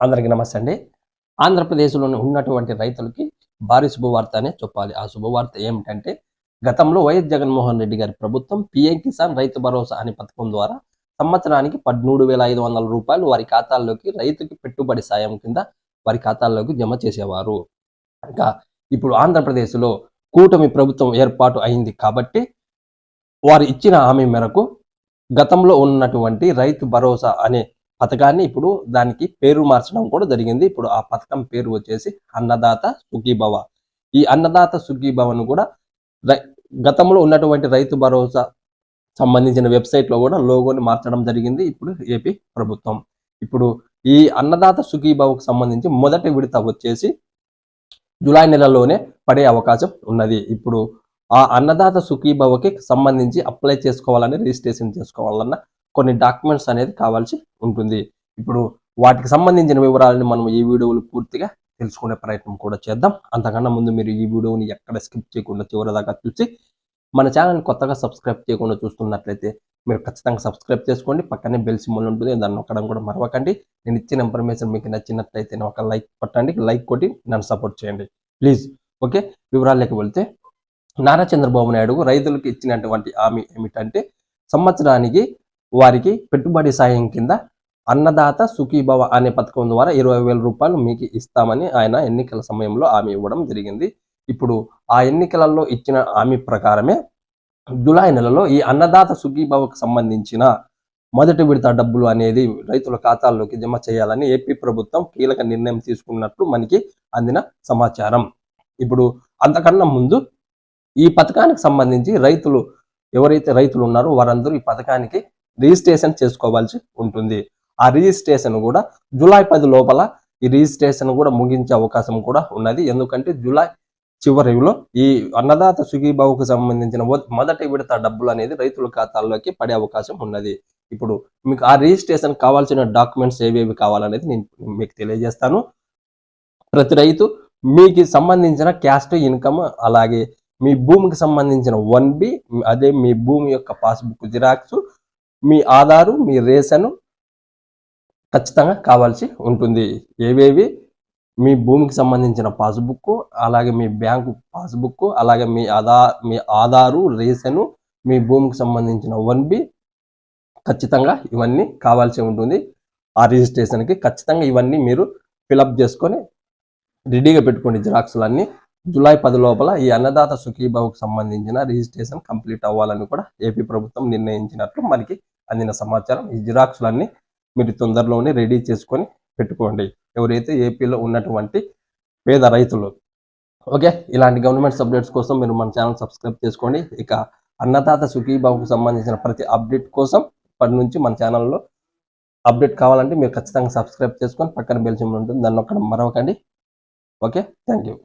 అందరికీ నమస్తే అండి. ఆంధ్రప్రదేశ్‌లోని ఉన్నటువంటి రైతులకి భారీ శుభవార్త అనే చెప్పాలి. ఆ శుభవార్త ఏమిటంటే, గతంలో వైఎస్ జగన్మోహన్ రెడ్డి గారి ప్రభుత్వం పీఎం కిసాన్ రైతు భరోసా అనే పథకం ద్వారా సంవత్సరానికి రూ. 13,500 వారి ఖాతాల్లోకి రైతుకి పెట్టుబడి సాయం కింద వారి ఖాతాల్లోకి జమ చేసేవారు. ఇంకా ఇప్పుడు ఆంధ్రప్రదేశ్‌లో కూటమి ప్రభుత్వం ఏర్పాటు అయింది కాబట్టి, వారు ఇచ్చిన హామీ మేరకు గతంలో ఉన్నటువంటి రైతు భరోసా అనే పథకాన్ని ఇప్పుడు దానికి పేరు మార్చడం కూడా జరిగింది. ఇప్పుడు ఆ పథకం పేరు వచ్చేసి అన్నదాత సుఖీభవ. ఈ అన్నదాత సుఖీభవను కూడా రై గతంలో ఉన్నటువంటి రైతు భరోసా సంబంధించిన వెబ్‌సైట్‌లో కూడా లోగోని మార్చడం జరిగింది. ఇప్పుడు ఏపీ ప్రభుత్వం. ఇప్పుడు ఈ అన్నదాత సుఖీభవకు సంబంధించి మొదటి విడత వచ్చేసి జులై నెలలోనే పడే అవకాశం ఉన్నది. ఇప్పుడు ఆ అన్నదాత సుఖీభవకి సంబంధించి అప్లై చేసుకోవాలని, రిజిస్ట్రేషన్ చేసుకోవాలన్నా కొన్ని డాక్యుమెంట్స్ అనేది కావాల్సి ఉంటుంది. ఇప్పుడు వాటికి సంబంధించిన వివరాలను మనం ఈ వీడియోలో పూర్తిగా తెలుసుకునే ప్రయత్నం కూడా చేద్దాం. అంతకన్నా ముందు మీరు ఈ వీడియోని ఎక్కడ స్కిప్ చేయకుండా చివరి దాకా చూసి మన ఛానల్ని కొత్తగా సబ్స్క్రైబ్ చేయకుండా చూస్తున్నట్లయితే మీరు ఖచ్చితంగా సబ్స్క్రైబ్ చేసుకోండి. పక్కనే బెల్ సింబల్ ఉంటుంది, దాన్ని నొక్కడం కూడా మరవకండి. నేను ఇచ్చిన ఇన్ఫర్మేషన్ మీకు నచ్చినట్లయితే ఒక లైక్ కొట్టండి. లైక్ కొట్టి నన్ను సపోర్ట్ చేయండి ప్లీజ్. ఓకే, వివరాల్లోకి వెళ్తే నారా చంద్రబాబు నాయుడు రైతులకు ఇచ్చినటువంటి హామీ ఏమిటంటే, సంవత్సరానికి వారికి పెట్టుబడి సాయం కింద అన్నదాత సుఖీభవ అనే పథకం ద్వారా రూ. 20,000 మీకు ఇస్తామని ఆయన ఎన్నికల సమయంలో హామీ ఇవ్వడం జరిగింది. ఇప్పుడు ఆ ఎన్నికలలో ఇచ్చిన హామీ ప్రకారమే జులై నెలలో ఈ అన్నదాత సుఖీభవకు సంబంధించిన మొదటి విడత డబ్బులు అనేది రైతుల ఖాతాల్లోకి జమ చేయాలని ఏపీ ప్రభుత్వం కీలక నిర్ణయం తీసుకున్నట్లు మనకి అందిన సమాచారం. ఇప్పుడు అంతకన్నా ముందు ఈ పథకానికి సంబంధించి ఎవరైతే రైతులు ఉన్నారో వారందరూ ఈ పథకానికి రిజిస్ట్రేషన్ చేసుకోవాల్సి ఉంటుంది. ఆ రిజిస్ట్రేషన్ కూడా జూలై 10 లోపల ఈ రిజిస్ట్రేషన్ కూడా ముగించే అవకాశం కూడా ఉన్నది. ఎందుకంటే జూలై చివరిలో ఈ అన్నదాత సుఖీభవకు సంబంధించిన మొదటి విడత డబ్బులు అనేది రైతుల ఖాతాల్లోకి పడే అవకాశం ఉన్నది. ఇప్పుడు మీకు ఆ రిజిస్ట్రేషన్ కావాల్సిన డాక్యుమెంట్స్ ఏవేవి కావాలనేది నేను మీకు తెలియజేస్తాను. ప్రతి రైతు మీకు సంబంధించిన క్యాస్ట్ ఇన్కమ్, అలాగే మీ భూమికి సంబంధించిన 1B, అదే మీ భూమి యొక్క పాస్బుక్ జిరాక్స్, మీ ఆధారు, మీ రేషను ఖచ్చితంగా కావాల్సి ఉంటుంది. ఏవేవి? మీ భూమికి సంబంధించిన పాస్బుక్, అలాగే మీ బ్యాంకు పాస్బుక్, అలాగే మీ ఆధారు, రేషను, మీ భూమికి సంబంధించిన 1B ఖచ్చితంగా ఇవన్నీ కావాల్సి ఉంటుంది. ఆ రిజిస్ట్రేషన్కి ఖచ్చితంగా ఇవన్నీ మీరు ఫిలప్ చేసుకొని రెడీగా పెట్టుకోండి జిరాక్స్లన్నీ. జూలై 10 లోపల ఈ అన్నదాత సుఖీభవకు సంబంధించిన రిజిస్ట్రేషన్ కంప్లీట్ అవ్వాలని కూడా ఏపీ ప్రభుత్వం నిర్ణయించినట్లు మనకి అందిన సమాచారం. ఈ జిరాక్స్లన్నీ మీరు తొందరలోనే రెడీ చేసుకొని పెట్టుకోండి, ఎవరైతే ఏపీలో ఉన్నటువంటి పేద రైతులు. ఓకే, ఇలాంటి గవర్నమెంట్ అప్డేట్స్ కోసం మీరు మన ఛానల్ సబ్స్క్రైబ్ చేసుకోండి. ఇక అన్నదాత సుఖీభవకు సంబంధించిన ప్రతి అప్డేట్ కోసం ఇప్పటి నుంచి మన ఛానల్లో అప్డేట్ కావాలంటే మీరు ఖచ్చితంగా సబ్స్క్రైబ్ చేసుకొని పక్కన బెల్ సింబల్ ఉంటుంది, దాన్ని నొక్కడం మరవకండి. Okay, thank you.